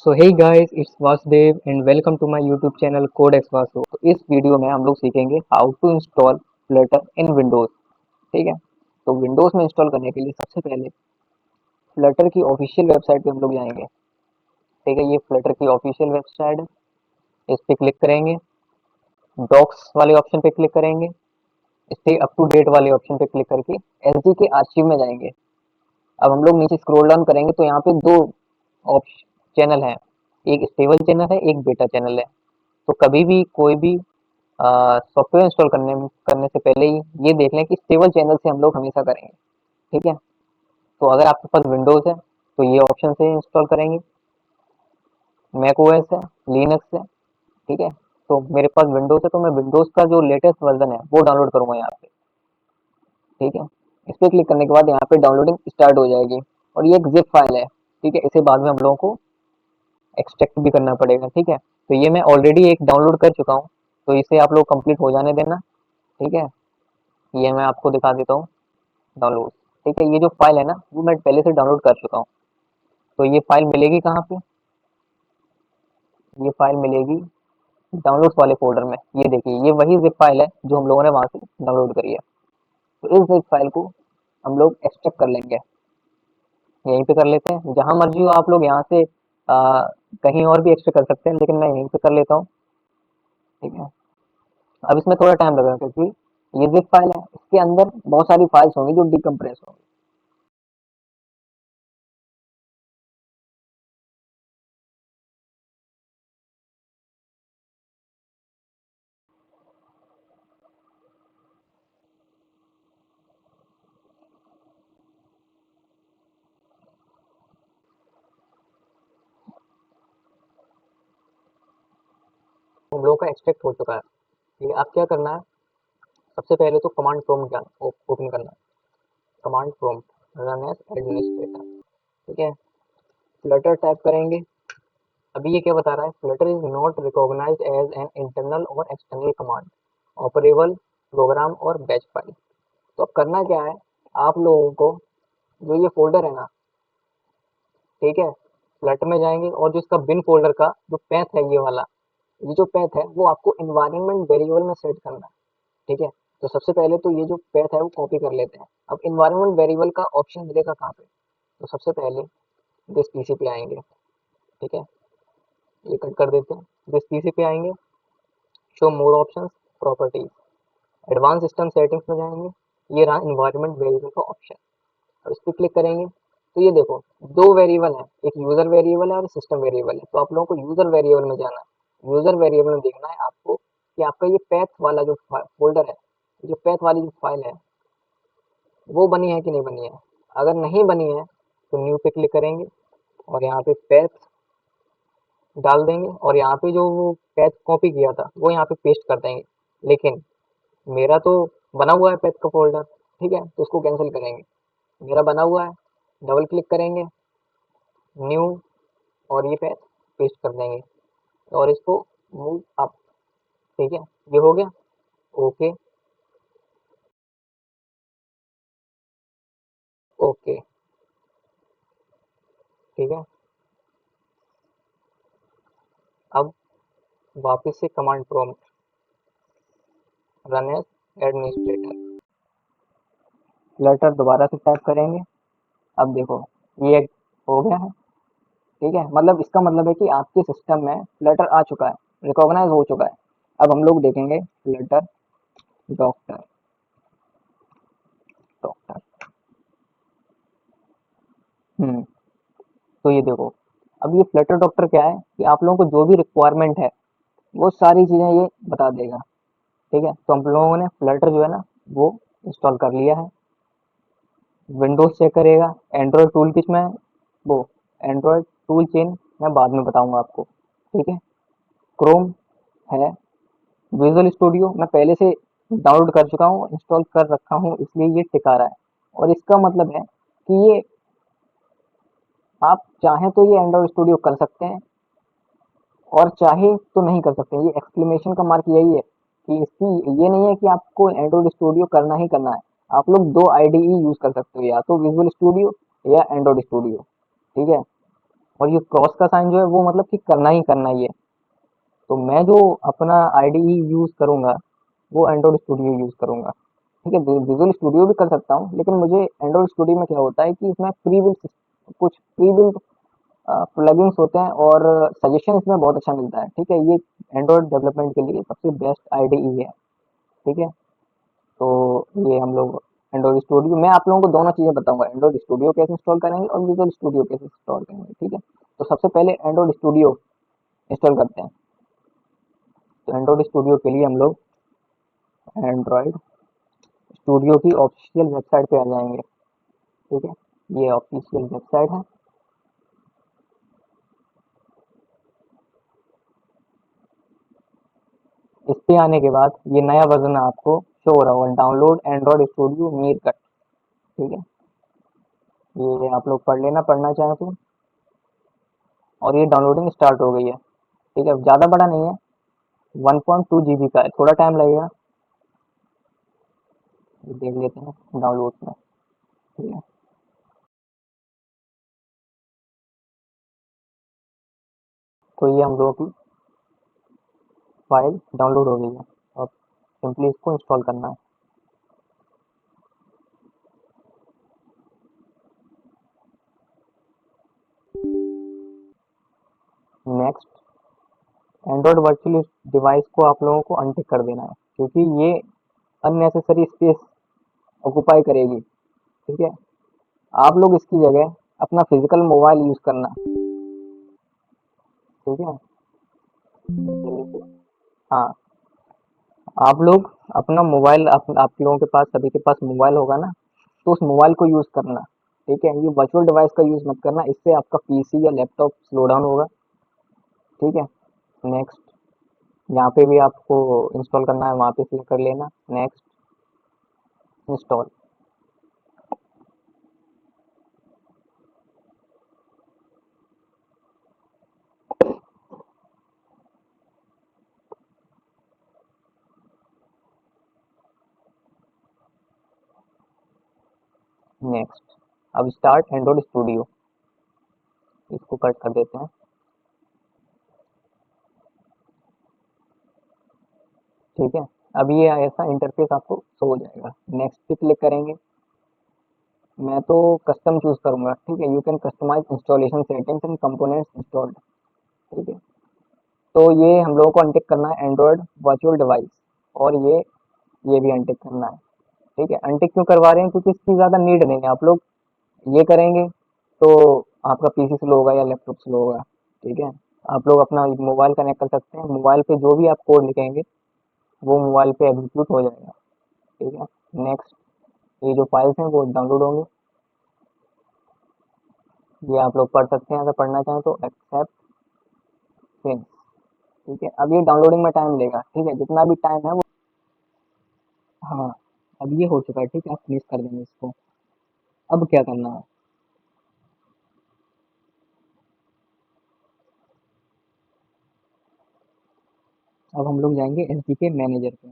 So hey guys, it's Vasudev and welcome to my YouTube channel code x Vasu. तो इस video में हम लोग सीखेंगे how to install Flutter in Windows. ठीक है। तो विंडोज में इंस्टॉल करने के लिए सबसे पहले फ्लटर की ऑफिशियल वेबसाइट पे हम लोग जाएंगे। ठीक है, ये फ्लटर की ऑफिशियल वेबसाइट है। इस पे क्लिक करेंगे, डॉक्स वाले ऑप्शन पे क्लिक करेंगे, स्टे अप टू डेट वाले ऑप्शन पे क्लिक करके एसडी के आर्चिव में जाएंगे। अब हम लोग नीचे स्क्रॉल डाउन करेंगे तो यहाँ पे दो ऑप्शन चैनल है, एक स्टेबल चैनल है, एक बेटा चैनल है। तो कभी भी कोई भी सॉफ्टवेयर इंस्टॉल करने से पहले ही ये देख लें कि स्टेबल चैनल से हम लोग हमेशा करेंगे। ठीक है। तो अगर आपके पास विंडोज है तो ये ऑप्शन से इंस्टॉल करेंगे, मैक ओएस है, लिनक्स है। ठीक है। तो मेरे पास विंडोज है तो मैं विंडोज का जो लेटेस्ट वर्जन है वो डाउनलोड करूंगा यहाँ पे। ठीक है। इस पर क्लिक करने के बाद यहाँ पे डाउनलोडिंग स्टार्ट हो जाएगी और ये एक जिप फाइल है। ठीक है, इसे बाद में हम लोगों को एक्सट्रैक्ट भी करना पड़ेगा। ठीक है। तो ये मैं ऑलरेडी एक डाउनलोड कर चुका हूँ, तो इसे आप लोग कंप्लीट हो जाने देना। ठीक है। ये मैं आपको दिखा देता हूँ डाउनलोड। ठीक है, ये जो फाइल है ना वो मैं पहले से डाउनलोड कर चुका हूँ। तो ये फाइल मिलेगी कहाँ पे? ये फाइल मिलेगी डाउनलोड्स वाले फोल्डर में। ये देखिए, ये वही जिप फाइल है जो हम लोगों ने वहां से डाउनलोड करी है। तो इस जिप फाइल को हम लोग एक्सट्रैक्ट कर लेंगे। यहीं पे कर लेते हैं, जहां मर्जी हो आप लोग यहाँ से कहीं और भी एक्सट्रैक्ट कर सकते हैं, लेकिन मैं यहीं पे कर लेता हूँ। ठीक है। अब इसमें थोड़ा टाइम लगेगा क्योंकि ये जिप फाइल है, इसके अंदर बहुत सारी फाइल्स होंगी जो डिकम्प्रेस होंगी। तो हम लोगों का एक्सट्रैक्ट हो चुका है। ये आप क्या करना है, सबसे पहले तो कमांड प्रॉम्प्ट ओपन करना है। Command prompt run as administrator. ठीक है। फ्लटर टाइप करेंगे। अभी ये क्या बता रहा है, Flutter is not recognized as an internal और एक्सटर्नल कमांड, ऑपरेबल प्रोग्राम और बैच फाइल। तो अब करना क्या है, आप लोगों को जो ये फोल्डर है ना, ठीक है, फ्लटर में जाएंगे और जो इसका बिन फोल्डर का जो पैथ है, ये वाला, ये जो पैथ है वो आपको इन्वायरमेंट वेरिएबल में सेट करना है। ठीक है। तो सबसे पहले तो ये जो पैथ है वो कॉपी कर लेते हैं। अब इन्वायरमेंट वेरिएबल का ऑप्शन मिलेगा कहाँ पे? तो सबसे पहले दिस पीसी पे आएंगे। ठीक है, ये कट कर देते हैं। दिस पीसी पे आएंगे, show more options, properties, advance system settings में जाएंगे। ये रहा इन्वायरमेंट वेरिएबल का ऑप्शन। अब इस पर क्लिक करेंगे तो ये देखो, दो वेरिएबल है, एक यूजर वेरिएबल है और सिस्टम वेरिएबल है। तो आप लोगों को यूजर वेरिएबल में जाना है। यूजर वेरिएबल में देखना है आपको कि आपका ये पैथ वाला जो फोल्डर है, जो पैथ वाली जो फाइल है वो बनी है कि नहीं बनी है। अगर नहीं बनी है तो न्यू पे क्लिक करेंगे और यहाँ पे पैथ डाल देंगे और यहाँ पे जो वो पैथ कॉपी किया था वो यहाँ पे पेस्ट कर देंगे। लेकिन मेरा तो बना हुआ है पैथ का फोल्डर। ठीक है, तो उसको कैंसिल करेंगे। मेरा बना हुआ है, डबल क्लिक करेंगे, न्यू, और ये पैथ पेस्ट कर देंगे और इसको मूव अप। ठीक है, ये हो गया। ओके। ओके। ठीक है। अब वापस से command prompt run as administrator, Flutter दोबारा से टाइप करेंगे। अब देखो, ये हो गया है। ठीक है, मतलब इसका मतलब है कि आपके सिस्टम में फ्लटर आ चुका है, रिकॉग्नाइज हो चुका है। अब हम लोग देखेंगे फ्लटर डॉक्टर। डॉक्टर। हम्म। तो ये देखो, अब ये फ्लटर डॉक्टर क्या है कि आप लोगों को जो भी रिक्वायरमेंट है वो सारी चीजें ये बता देगा। ठीक है। तो हम लोगों ने फ्लटर जो है ना वो इंस्टॉल कर लिया है। विंडोज चेक करेगा, एंड्रॉयड टूल किस में है, वो एंड्रॉयड टूल चेन मैं बाद में बताऊंगा आपको। ठीक है। क्रोम है, विजुअल स्टूडियो मैं पहले से डाउनलोड कर चुका हूँ, इंस्टॉल कर रखा हूँ, इसलिए ये टिका रहा है। और इसका मतलब है कि ये आप चाहें तो ये एंड्रॉयड स्टूडियो कर सकते हैं और चाहे तो नहीं कर सकते। ये एक्सक्लेमेशन का मार्क यही है कि इसकी ये नहीं है कि आपको एंड्रॉयड स्टूडियो करना ही करना है। आप लोग दो आईडीई यूज कर सकते हो, या तो विजुअल स्टूडियो या एंड्रॉयड स्टूडियो। ठीक है। और ये क्रॉस का साइन जो है वो मतलब कि करना ही है। तो मैं जो अपना आईडीई यूज़ करूँगा वो एंड्रॉइड स्टूडियो यूज़ करूँगा। ठीक है, विजुअल स्टूडियो भी कर सकता हूँ, लेकिन मुझे एंड्रॉइड स्टूडियो में क्या होता है कि इसमें प्री बिल्ट प्लगइन्स होते हैं और सजेशन इसमें बहुत अच्छा मिलता है। ठीक है, ये एंड्रॉइड डेवलपमेंट के लिए सबसे बेस्ट आईडीई है। ठीक है, तो ये हम लोग एंड्रॉइड स्टूडियो, मैं आप लोगों को दोनों चीज़ें बताऊंगा, एंड्रॉइड स्टूडियो कैसे इंस्टॉल करेंगे और विजुअल स्टूडियो कैसे इंस्टॉल करेंगे। ठीक है, तो सबसे पहले एंड्रॉइड स्टूडियो इंस्टॉल करते हैं। तो एंड्रॉइड स्टूडियो के लिए हम लोग एंड्रॉइड स्टूडियो की ऑफिशियल वेबसाइट पे आ जाएंगे। ठीक है, ये ऑफिशियल वेबसाइट है। इस पे आने के बाद ये नया वर्जन आपको शो हो रहा होगा, download Android studio Mir cut. ठीक है, ये आप लोग पढ़ लेना, पढ़ना चाहें तो। और ये डाउनलोडिंग स्टार्ट हो गई है। ठीक है, ज़्यादा बड़ा नहीं है, 1.2 GB का है, थोड़ा टाइम लगेगा। ये देख लेते हैं डाउनलोड में। ठीक है, तो ये हम लोगों की फाइल डाउनलोड हो गई है। अब सिंपली इसको इंस्टॉल करना है। नेक्स्ट, एंड्रॉइड वर्चुअल डिवाइस को आप लोगों को अनटिक कर देना है, क्योंकि ये अननेसेसरी स्पेस ऑक्यूपाई करेगी। ठीक है, आप लोग इसकी जगह अपना फिजिकल मोबाइल यूज़ करना। ठीक है, हाँ, आप लोग अपना मोबाइल, आप लोगों के पास, सभी के पास मोबाइल होगा ना, तो उस मोबाइल को यूज़ करना। ठीक है, ये वर्चुअल डिवाइस का यूज़ मत करना, इससे आपका पीसी या लैपटॉप स्लो डाउन होगा। ठीक है, नेक्स्ट, यहाँ पे भी आपको इंस्टॉल करना है, वहाँ पे क्लिक कर लेना। Next, install. नेक्स्ट, अब स्टार्ट एंड्रॉइड स्टूडियो, इसको कट कर देते हैं। ठीक है, अब ये ऐसा इंटरफेस आपको शो हो जाएगा। नेक्स्ट पे क्लिक करेंगे। मैं तो कस्टम चूज करूंगा। ठीक है, you can customize installation settings and components installed. ठीक है, तो ये हम लोगों को अनटिक करना है, एंड्रॉयड वर्चुअल डिवाइस, और ये भी अनटिक करना है। ठीक है, अनटिक क्यों करवा रहे हैं, क्योंकि इसकी ज़्यादा नीड नहीं है। आप लोग ये करेंगे तो आपका पीसी स्लो होगा या लैपटॉप स्लो होगा। ठीक है, आप लोग अपना मोबाइल कनेक्ट कर सकते हैं, मोबाइल पे जो भी आप कोड लिखेंगे वो मोबाइल पे एग्जीक्यूट हो जाएगा। ठीक है, नेक्स्ट, ये जो फाइल्स हैं वो डाउनलोड होंगे, ये आप लोग पढ़ सकते हैं अगर पढ़ना चाहें तो। Accept, finish. ठीक है, अब ये डाउनलोडिंग में टाइम लेगा। ठीक है, जितना भी टाइम है वो, हाँ, अब ये हो चुका है। ठीक है, आप फिनिश कर देंगे इसको। अब क्या करना है, अब हम लोग जाएंगे एस डी के मैनेजर पे।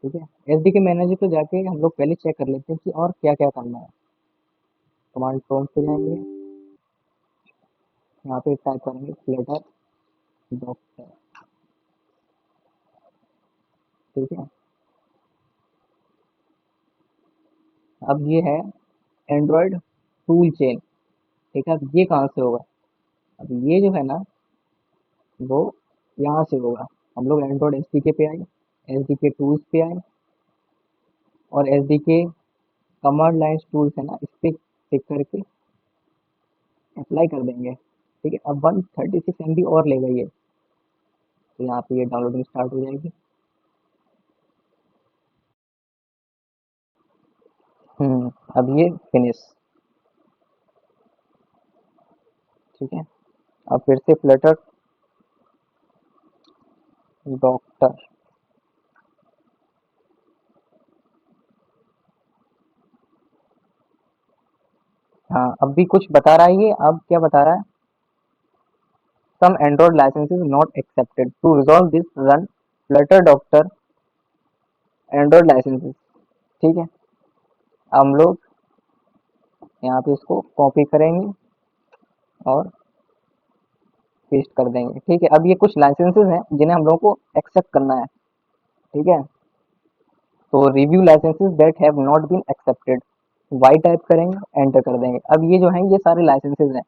ठीक है, एस डी के मैनेजर पे जाके हम लोग पहले चेक कर लेते हैं कि और क्या क्या करना है। कमांड प्रॉम्प्ट पे जाएंगे, यहाँ पे टाइप करेंगे फ्लटर डॉक्टर। ठीक है, अब ये है एंड्रॉयड टूल चेन। ठीक है, अब ये कहाँ से होगा, अब ये जो है ना वो यहाँ से होगा। हम लोग एंड्रॉयड एस डी के पे आए, एस डी के टूल्स पे आए, और एस डी के कमांड लाइन टूल्स है ना, इस पे क्लिक करके अप्लाई कर देंगे। ठीक है, अब 136 MB और लेगा ये, तो यहाँ पे ये डाउनलोडिंग स्टार्ट हो जाएगी। अब ये फिनिश। ठीक है, अब फिर से फ्लटर डॉक्टर। हाँ, अब भी कुछ बता रहा है ये, अब क्या बता रहा है, some Android licenses not accepted to resolve this run Flutter doctor Android licenses. ठीक है, हम लोग यहाँ पे इसको कॉपी करेंगे और पेस्ट कर देंगे। ठीक है, अब ये कुछ लाइसेंसेस हैं जिन्हें हम लोगों को एक्सेप्ट करना है। ठीक है, तो review licenses that have not been accepted, Y टाइप करेंगे, एंटर कर देंगे। अब ये जो है ये सारे लाइसेंसेस हैं।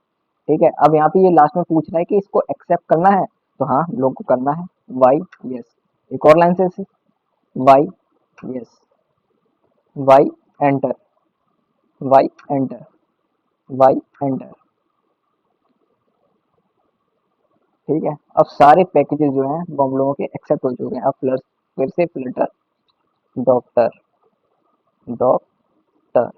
ठीक है, अब यहाँ पे ये लास्ट में पूछ रहा है कि इसको एक्सेप्ट करना है, तो हाँ हम लोग को करना है, वाई यस। एक और license, Y yes, Y enter, Y enter, Y enter. ठीक है, अब सारे पैकेजेस जो हैं वो हम लोगों के एक्सेप्ट हो चुके हैं। अब प्लस फिर से फ्लटर डॉक्टर, डॉक्टर।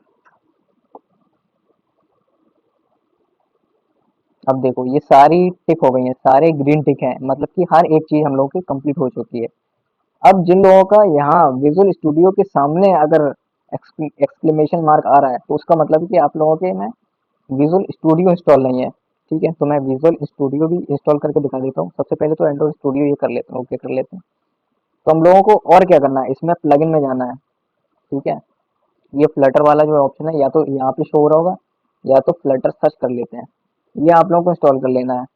अब देखो ये सारी टिक हो गई हैं, सारे ग्रीन टिक हैं, मतलब कि हर एक चीज हम लोगों की कंप्लीट हो चुकी है। अब जिन लोगों का यहाँ विजुअल स्टूडियो के सामने अगर एक्सक्लेमेशन मार्क आ रहा है, तो उसका मतलब है कि आप लोगों के में विजुअल स्टूडियो इंस्टॉल नहीं है। ठीक है, तो मैं विजुअल स्टूडियो भी इंस्टॉल करके दिखा देता हूँ। सबसे पहले तो एंड्रॉइड स्टूडियो ये कर लेते हैं, ओके कर लेते हैं। तो हम लोगों को और क्या करना है, इसमें प्लगइन में जाना है। ठीक है, ये फ्लटर वाला जो ऑप्शन है या तो यहाँ पे शो हो रहा होगा, या तो फ्लटर सर्च कर लेते हैं, ये आप लोगों को इंस्टॉल कर लेना है।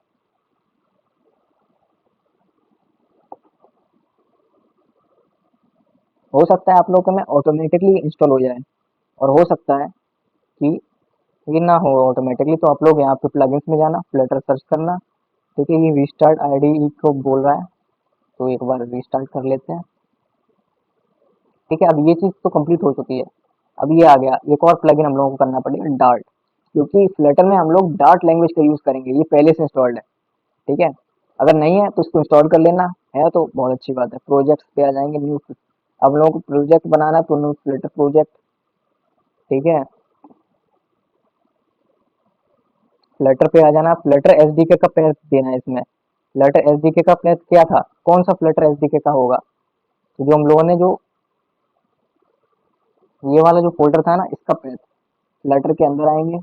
हो सकता है आप लोगों के में ऑटोमेटिकली इंस्टॉल हो जाए, और हो सकता है कि ये ना हो ऑटोमेटिकली। तो आप लोग यहाँ पे प्लगइन्स में जाना, फ्लटर सर्च करना। ठीक है, ये रीस्टार्ट आईडी को बोल रहा है, तो एक बार रीस्टार्ट कर लेते हैं। ठीक है, अब ये चीज़ तो कंप्लीट हो चुकी है। अब ये आ गया, एक और प्लगइन हम लोगों को करना पड़ेगा, डार्ट, क्योंकि फ्लटर में हम लोग डार्ट लैंग्वेज का यूज़ करेंगे, ये पहले से इंस्टॉल्ड है। ठीक है, अगर नहीं है तो इसको इंस्टॉल कर लेना, है तो बहुत अच्छी बात है। प्रोजेक्ट्स पे आ जाएंगे, न्यू, अब लोगों को प्रोजेक्ट बनाना है तो न्यू फ्लटर प्रोजेक्ट। ठीक है, फ्लटर पे आ जाना, फ्लटर एसडीके का पैथ देना है इसमें। फ्लटर एसडीके का पैथ क्या था, कौन सा फ्लटर एसडीके का होगा, तो जो हम लोगों ने जो ये वाला जो फोल्डर था ना, इसका पैथ फ्लटर के अंदर आएंगे,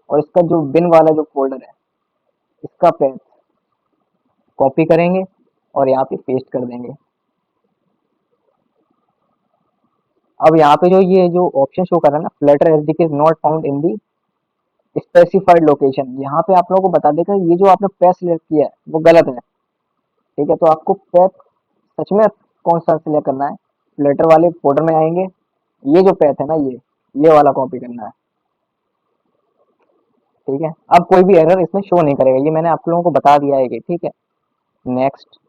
और इसका जो बिन वाला जो फोल्डर है, इसका पैथ कॉपी करेंगे और यहाँ पे पेस्ट कर देंगे। अब यहाँ पे जो ये जो ऑप्शन शो कर रहा है ना, Flutter SDK is not found in the specified location, यहाँ पे आप लोगों को बता देगा ये जो आपने पैथ सिलेक्ट किया है वो गलत है। ठीक है, तो आपको पैथ सच में कौन सा सिलेक्ट करना है, फ्लटर वाले फोल्डर में आएंगे, ये जो पैथ है ना, ये वाला कॉपी करना है। ठीक है, अब कोई भी एरर इसमें शो नहीं करेगा, ये मैंने आप लोगों को बता दिया है कि ठीक है। नेक्स्ट,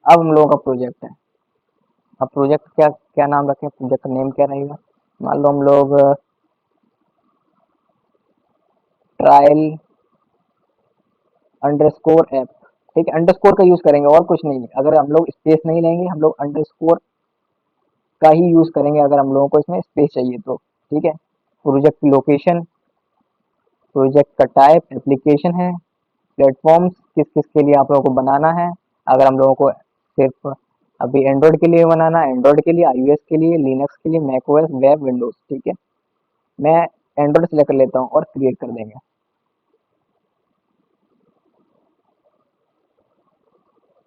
अब हम लोगों का प्रोजेक्ट है। अब प्रोजेक्ट क्या क्या नाम रखें, प्रोजेक्ट का नेम क्या रहेगा, मान लो हम लोग ट्रायल अंडरस्कोर ऐप। ठीक है, अंडरस्कोर का यूज करेंगे और कुछ नहीं, अगर हम लोग स्पेस नहीं लेंगे, हम लोग अंडरस्कोर का ही यूज करेंगे अगर हम लोगों को इसमें स्पेस चाहिए तो। ठीक है, प्रोजेक्ट की लोकेशन, प्रोजेक्ट का टाइप एप्लीकेशन है, प्लेटफॉर्म्स किस किस के लिए आप लोगों को बनाना है, अगर हम लोगों को सिर्फ अभी एंड्रॉयड के लिए बनाना है, एंड्रॉयड के लिए, आईओएस के लिए, लिनक्स के लिए, मैकओएस, वेब, विंडोज। ठीक है, मैं एंड्रॉयड सेलेक्ट कर लेता हूँ और क्रिएट कर देंगे।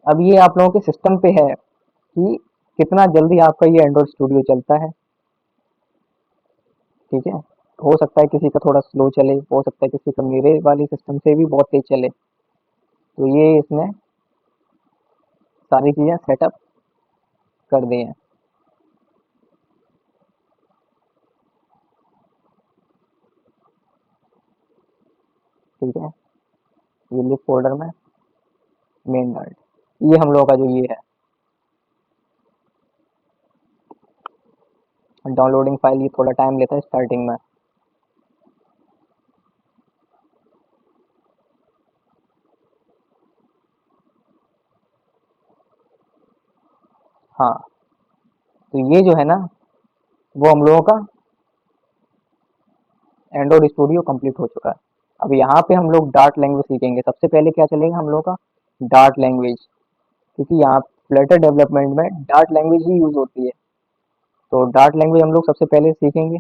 अब ये आप लोगों के सिस्टम पे है कि कितना जल्दी आपका ये एंड्रॉयड स्टूडियो चलता है। ठीक है, हो सकता है किसी का थोड़ा स्लो चले, हो सकता है किसी का मेरे वाले सिस्टम से भी बहुत तेज चले, तो ये इसने सारी चीज़ें सेटअप कर दी हैं। ठीक है, ये लिस्ट फोल्डर में मेन डार्ट, ये हम लोगों का जो ये है डाउनलोडिंग फाइल, ये थोड़ा टाइम लेता है स्टार्टिंग में। हाँ, तो ये जो है ना, वो हम लोगों का एंड्रॉइड स्टूडियो कंप्लीट हो चुका है। अब यहाँ पे हम लोग डार्ट लैंग्वेज सीखेंगे। सबसे पहले क्या चलेगा हम लोग का, डार्ट लैंग्वेज, क्योंकि यहाँ फ्लटर डेवलपमेंट में डार्ट लैंग्वेज ही यूज होती है। तो डार्ट लैंग्वेज हम लोग सबसे पहले सीखेंगे,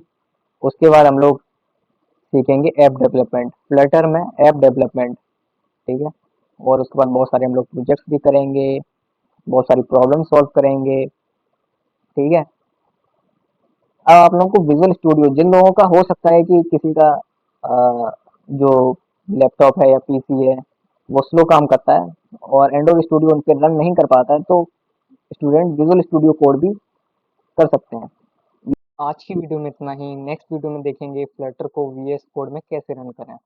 उसके बाद हम लोग सीखेंगे ऐप डेवलपमेंट, फ्लटर में ऐप डेवलपमेंट। ठीक है, और उसके बाद बहुत सारे हम लोग प्रोजेक्ट्स भी करेंगे, बहुत सारी प्रॉब्लम सॉल्व करेंगे। ठीक है, अब आप लोगों को विजुअल स्टूडियो, जिन लोगों का हो सकता है कि किसी का जो लैपटॉप है या पीसी है वो स्लो काम करता है और एंड्रॉइड स्टूडियो उन पे रन नहीं कर पाता है, तो स्टूडेंट विजुअल स्टूडियो कोड भी कर सकते हैं। आज की वीडियो में इतना ही। नेक्स्ट वीडियो में देखेंगे फ्लटर को वीएस कोड में कैसे रन करें।